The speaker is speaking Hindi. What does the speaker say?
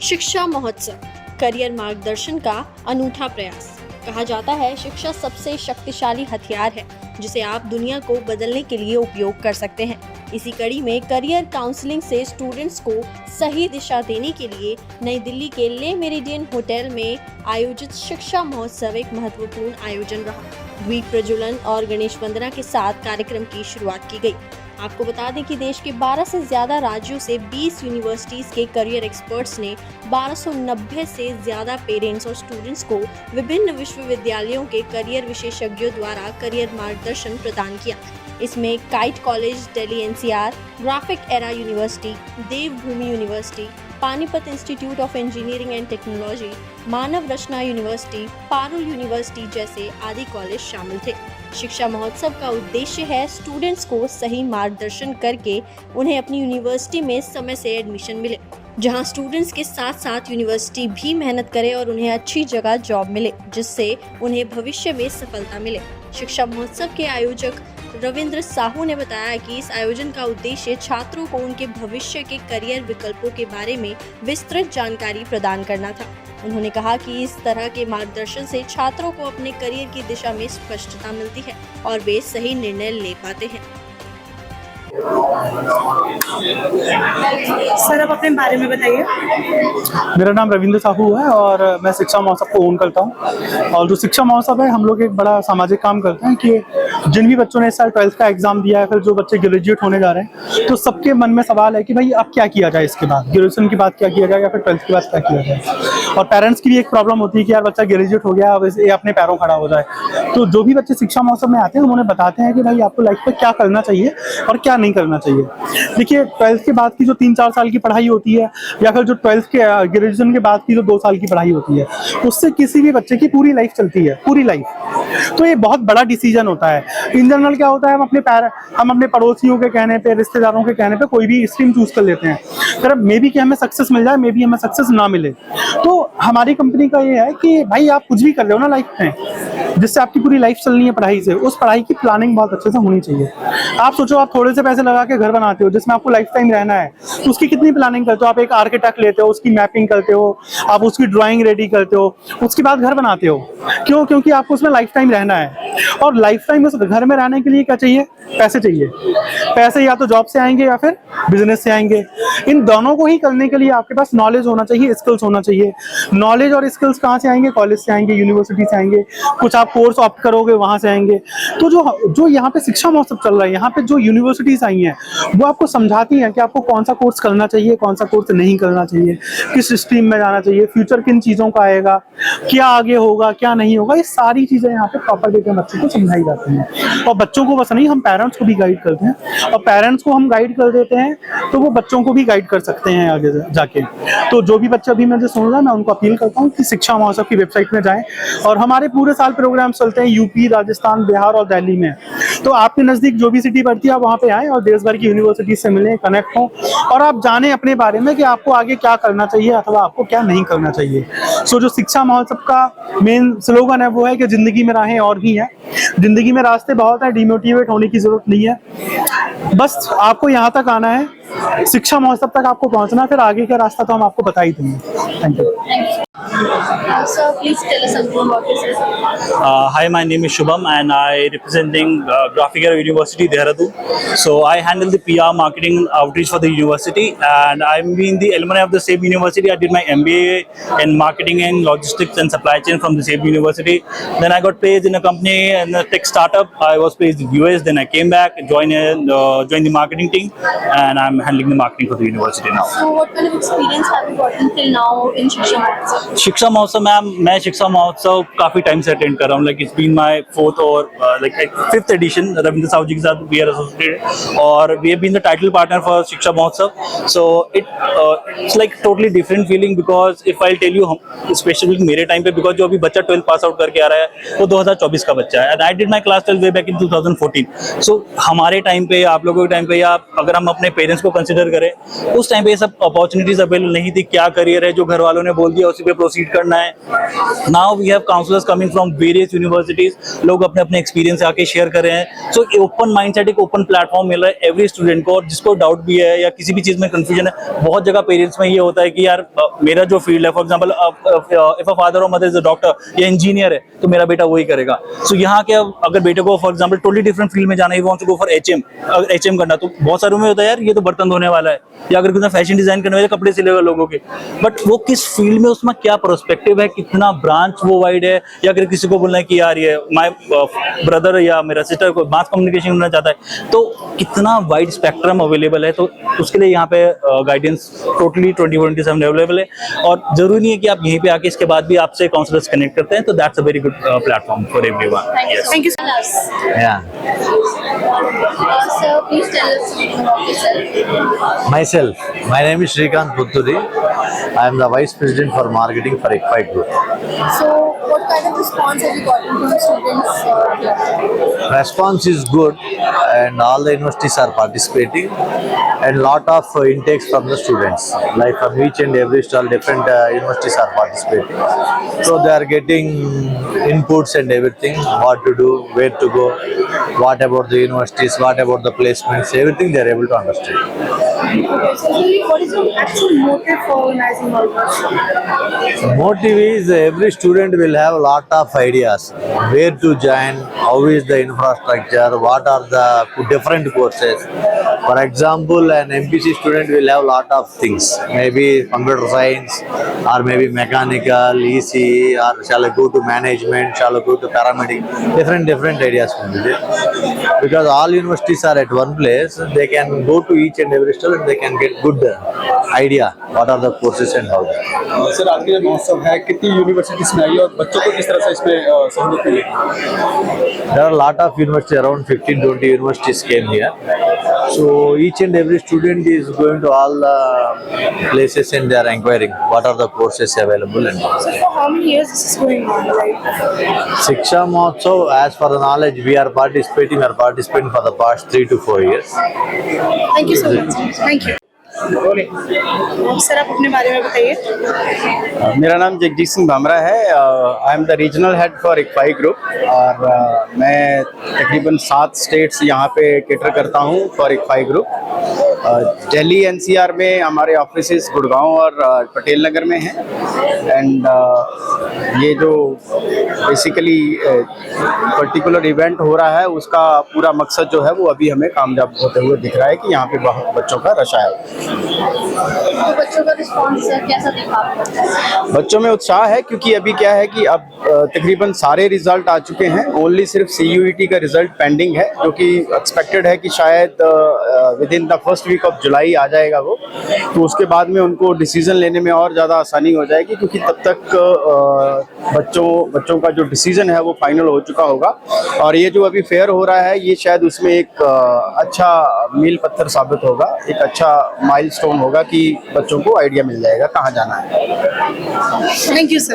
शिक्षा महोत्सव करियर मार्गदर्शन का अनूठा प्रयास। कहा जाता है शिक्षा सबसे शक्तिशाली हथियार है जिसे आप दुनिया को बदलने के लिए उपयोग कर सकते हैं। इसी कड़ी में करियर काउंसलिंग से स्टूडेंट्स को सही दिशा देने के लिए नई दिल्ली के ले मेरिडियन होटल में आयोजित शिक्षा महोत्सव एक महत्वपूर्ण आयोजन रहा। द्वीप प्रज्वलन और गणेश वंदना के साथ कार्यक्रम की शुरुआत की गई। आपको बता दें कि देश के 12 से ज्यादा राज्यों से 20 यूनिवर्सिटीज के करियर एक्सपर्ट्स ने 1290 से ज्यादा पेरेंट्स और स्टूडेंट्स को विभिन्न विश्वविद्यालयों के करियर विशेषज्ञों द्वारा करियर मार्गदर्शन प्रदान किया। इसमें KIET college Delhi NCR, graphic era university, Devbhoomi university, Panipat institute of engineering and technology, Manav Rachna university, Parul university जैसे आदि कॉलेज शामिल थे। शिक्षा महोत्सव का उद्देश्य है स्टूडेंट्स को सही मार्गदर्शन करके उन्हें अपनी यूनिवर्सिटी में समय से एडमिशन मिले, जहां स्टूडेंट्स के साथ साथ यूनिवर्सिटी भी मेहनत करे और उन्हें अच्छी जगह जॉब मिले, जिससे उन्हें भविष्य में सफलता मिले। शिक्षा महोत्सव के आयोजक रविंद्र साहू ने बताया कि इस आयोजन का उद्देश्य छात्रों को उनके भविष्य के करियर विकल्पों के बारे में विस्तृत जानकारी प्रदान करना था। उन्होंने कहा कि इस तरह के मार्गदर्शन से छात्रों को अपने करियर की दिशा में स्पष्टता मिलती है और वे सही निर्णय ले पाते हैं। सर, आप अपने बारे में बताइए। मेरा नाम रविंद्र साहू है और मैं शिक्षा महोत्सव को ओन करता हूँ। और जो शिक्षा महोत्सव है, हम लोग एक बड़ा सामाजिक काम करते हैं कि जिन भी बच्चों ने इस साल 12th का एग्जाम दिया है, फिर जो बच्चे ग्रेजुएट होने जा रहे हैं, तो सबके मन में सवाल है कि भाई अब क्या किया जाए, इसके बाद ग्रेजुएशन के बाद क्या किया जाए या फिर 12th के बाद क्या किया जाए। और पेरेंट्स की भी एक प्रॉब्लम होती है कि यार बच्चा ग्रेजुएट हो गया, अब ये अपने पैरों खड़ा हो जाए। तो जो भी बच्चे शिक्षा महोत्सव में आते हैं, हम उन्हें बताते हैं कि भाई आपको लाइफ में क्या करना चाहिए और क्या नहीं करना चाहिए। देखिए, 12th के बाद की जो 3-4 साल की पढ़ाई होती है या फिर जो 12th के ग्रेजुएशन के बाद की जो 2 साल की पढ़ाई होती है, उससे किसी भी बच्चे की पूरी लाइफ चलती है, पूरी लाइफ। तो ये बहुत बड़ा डिसीजन होता है। इन जनरल क्या होता है, हम अपने पड़ोसियों के कहने पे, रिश्तेदारों के कहने पे कोई भी स्ट्रीम चूज कर लेते हैं, फिर मे बी कि हमें सक्सेस मिल जाए, मे बी हमें सक्सेस ना मिले। तो हमारी कंपनी का ये है कि भाई आप कुछ भी कर रहे हो ना लाइफ में, जिससे आपकी पूरी लाइफ चलनी है पढ़ाई से, उस पढ़ाई की प्लानिंग बहुत अच्छे से होनी चाहिए। आप सोचो, आप थोड़े से पैसे लगा के घर बनाते हो जिसमें आपको लाइफ टाइम रहना है, तो उसकी कितनी प्लानिंग करते हो। आप एक आर्किटेक्ट लेते हो, उसकी मैपिंग करते हो, आप उसकी ड्राइंग रेडी करते हो, उसके बाद घर बनाते हो। क्यों? क्योंकि आपको उसमें लाइफ टाइम रहना है। और लाइफ टाइम उस घर में रहने के लिए क्या चाहिए? पैसे चाहिए। पैसे या तो जॉब से आएंगे या फिर बिजनेस से आएंगे। इन दोनों को ही करने के लिए आपके पास नॉलेज होना चाहिए, स्किल्स होना चाहिए। नॉलेज और स्किल्स कहाँ से आएंगे? कॉलेज से आएंगे, यूनिवर्सिटी से आएंगे, कुछ आप कोर्स ऑप्ट करोगे वहां से आएंगे। तो जो यहाँ पे शिक्षा महोत्सव चल रहा है, यहाँ पे जो यूनिवर्सिटीज आई हैं, वो आपको समझाती हैं कि आपको कौन सा कोर्स करना चाहिए, कौन सा कोर्स नहीं करना चाहिए, किस स्ट्रीम में जाना चाहिए, फ्यूचर किन चीज़ों का आएगा, क्या आगे होगा, क्या नहीं होगा। ये सारी चीज़ें यहाँ पे प्रॉपर देकर बच्चों को समझाई जाती हैं। और बच्चों को बस नहीं, हम पेरेंट्स को भी गाइड करते हैं, और पेरेंट्स को हम गाइड कर देते हैं तो वो बच्चों को भी गाइड कर सकते हैं आगे जाके। तो जो भी बच्चा अभी मुझे सुन रहा है, मैं उनको अपील करता हूँ कि शिक्षा महोत्सव की वेबसाइट में जाएं। और हमारे पूरे साल प्रोग्राम चलते हैं यूपी, राजस्थान, बिहार और दिल्ली में। तो आपके नज़दीक जो भी सिटी पड़ती है, आप वहाँ पे आएँ और देश भर की यूनिवर्सिटी से मिलें, कनेक्ट हों, और आप जानें अपने बारे में कि आपको आगे क्या करना चाहिए अथवा आपको क्या नहीं करना चाहिए। सो जो शिक्षा महोत्सव का मेन स्लोगन है वो है कि जिंदगी में राहें और भी हैं। जिंदगी में रास्ते बहुत हैं, डिमोटिवेट होने की जरूरत नहीं है। बस आपको यहाँ तक आना है, शिक्षा महोत्सव तक आपको पहुँचना, फिर आगे का रास्ता तो हम आपको बता ही देंगे। Thank you. Sir, please tell us something about yourself. Hi, my name is Shubham and I representing Graphic Era University, Dehradun. So I handle the PR marketing outreach for the university, and I'm being the alumni of the same university. I did my MBA in marketing and logistics and supply chain from the same university. Then I got placed in a company in a tech startup. I was placed in US. Then I came back, joined the marketing team, and I'm handling the marketing for the university now. So what kind of experience have you gotten till now in Shiksha Mहोत्सव? शिक्षा महोत्सव मैं शिक्षा महोत्सव काफी टाइम से अटेंड कर रहा हूँ। Like it's been my 4th और like 5th edition. Ravindra Sahu ji के साथ वी आर एसोसिएटेड और we have been the title partner for Shiksha Mahotsav. So it's like totally different feeling, because if I tell you, specially मेरे टाइम पे, बिकॉज जो अभी बच्चा 12th पास आउट करके आ रहा है वो 2024 का बच्चा है, and I did my class 12 way back in 2014। सो हमारे टाइम पे, आप लोगों के टाइम पे, या अगर हम अपने पेरेंट्स को कंसिडर करें। उस टाइम पे ये सब अपॉर्चुनिटीज अवेलेबल नहीं थी, क्या करियर है जो घर वालों ने बोल दिया उसी पे प्रोसीड करना है। Now we have counsellors coming from various universities, लोग अपने अपने एक्सपीरियंस आके शेयर कर रहे हैं। सो ओपन माइंडसेट, एक ओपन प्लेटफॉर्म मिल रहा है एवरी स्टूडेंट को, और जिसको डाउट भी है या किसी भी चीज में कंफ्यूजन है। बहुत जगह पेरेंट्स में ये होता है कि यार मेरा जो फील्ड है, for example if a father और मदर इज अ डॉक्टर या इंजीनियर है तो मेरा बेटा वही करेगा। सो यहाँ के अगर बेटे को for example totally different field में जाना है, wants to go for HM, अगर एचएम करना, तो बहुत सारों में होता है यार ये तो बर्तन धोने वाला है, या अगर कितना फैशन डिजाइन करने वाले कपड़े सिलेगा लोगों के, बट वो किस फील्ड में, उसमें क्या पर्सपेक्टिव है, कितना ब्रांच वो वाइड है। या अगर किसी को बोलना है कि यार ये माय ब्रदर या मेरा सिस्टर को मास कम्युनिकेशन करना चाहता है, तो कितना वाइड स्पेक्ट्रम अवेलेबल है। तो उसके लिए यहाँ पे गाइडेंस टोटली 24/7 अवेलेबल है, और जरूरी नहीं है कि आप यहीं पे आके इसके बाद भी आपसे काउंसलर्स कनेक्ट करते हैं, तो that's a very good platform for everyone. Thank you so much. Yeah, Sir, please tell us something about yourself. myself. My name is Shrikant Putturi. I am the Vice President for Marketing for ICFI Group. So, what kind of response have you gotten from students here? Response is good, and all the universities are participating, and lot of intakes from the students. Like from each and every stall, different universities are participating. So they are getting inputs and everything, what to do, where to go, what about the universities, what about the placements, everything they are able to understand. Okay, so really, what is your actual motive for organizing all this? Motive is every student will have a lot of ideas where to join, how is the infrastructure, what are the different courses. For example, an MPC student will have a lot of things, maybe computer science or maybe mechanical, ECE, or shall I go to management, shall I go to paramedic, different ideas will be there. Because all universities are at one place, they can go to each and every stall and they can get good idea what are the courses and how. Sir, आज के महोत्सव है, कितनी यूनिवर्सिटीज में आई और बच्चों को किस तरह से इसमें सहूलियत मिली? There are a lot of universities, around 15-20 universities came here. So each and every student is going to all the places and they are inquiring what are the courses available and all. So, for how many years this is going on? Like, Shiksha Mahotsav, as per the knowledge, we are participating for the past 3 to 4 years. thank you so much. Thank you. Sir, आप अपने बारे में बताइए। मेरा नाम जगजीत सिंह भामरा है। I am the regional head for ICFI group, और मैं तकरीबन 7 स्टेट्स यहाँ पे केटर करता हूँ for ICFI group. Delhi NCR में हमारे ऑफिसेस गुड़गांव और पटेल नगर में हैं। एंड ये जो बेसिकली पर्टिकुलर इवेंट हो रहा है उसका पूरा मकसद जो है वो अभी हमें कामयाब होते हुए दिख रहा है कि यहाँ पे बहुत बच्चों का रश आया। तो बच्चों का रिस्पॉन्स कैसा देखा आपने? बच्चों में उत्साह है, क्योंकि अभी क्या है कि अब तकरीबन सारे रिजल्ट आ चुके हैं। ओनली सिर्फ CUET का रिजल्ट पेंडिंग है, जो कि एक्सपेक्टेड है कि शायद within the first week of July आ जाएगा वो। तो उसके बाद में उनको डिसीजन लेने में और ज़्यादा आसानी हो जाएगी, क्योंकि तब तक बच्चों का जो डिसीजन है वो फाइनल हो चुका होगा। और ये जो अभी फेयर हो रहा है ये शायद उसमें एक अच्छा मील पत्थर साबित होगा, एक अच्छा माइलस्टोन होगा कि बच्चों को आइडिया मिल जाएगा कहाँ जाना है। Thank you sir.